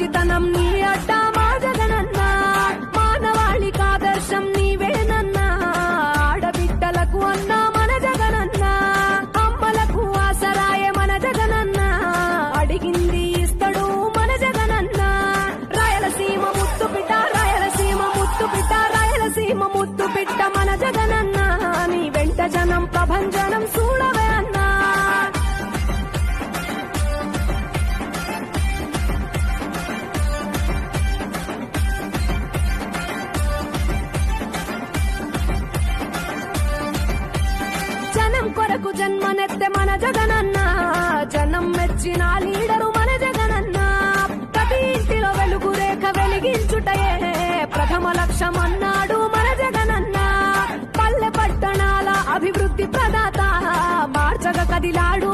మంచితనం నీ అడ్డ మా జగనన్న మానవాళికి ఆదర్శం నీవేనన్నా ఆడబిడ్డలకు అన్న మన జగనన్న అమ్మలకు ఆసరాయే మన జగనన్న అడిగింది ఇస్తడు మన జగనన్న రాయలసీమ ముత్తు బిడ్డ రాయలసీమ ముత్తు బిడ్డ రాయలసీమ ముత్తు బిడ్డ మన జగనన్న నీ వెంట జనం ప్రభంజనం చూడవే అన్నా జనం కొరకు జన్మనెత్తే మన జగనన్న జనం మెచ్చిన లీడరు మన జగనన్న ప్రతి ఇంటిలో వెలుగు రేఖ వెలిగించుటయే ప్రథమ లక్ష్యం అన్నాడు మన జగనన్న పల్లె పట్టణాల అభివృద్ధి ప్రదాత మార్చగ కదిలాడు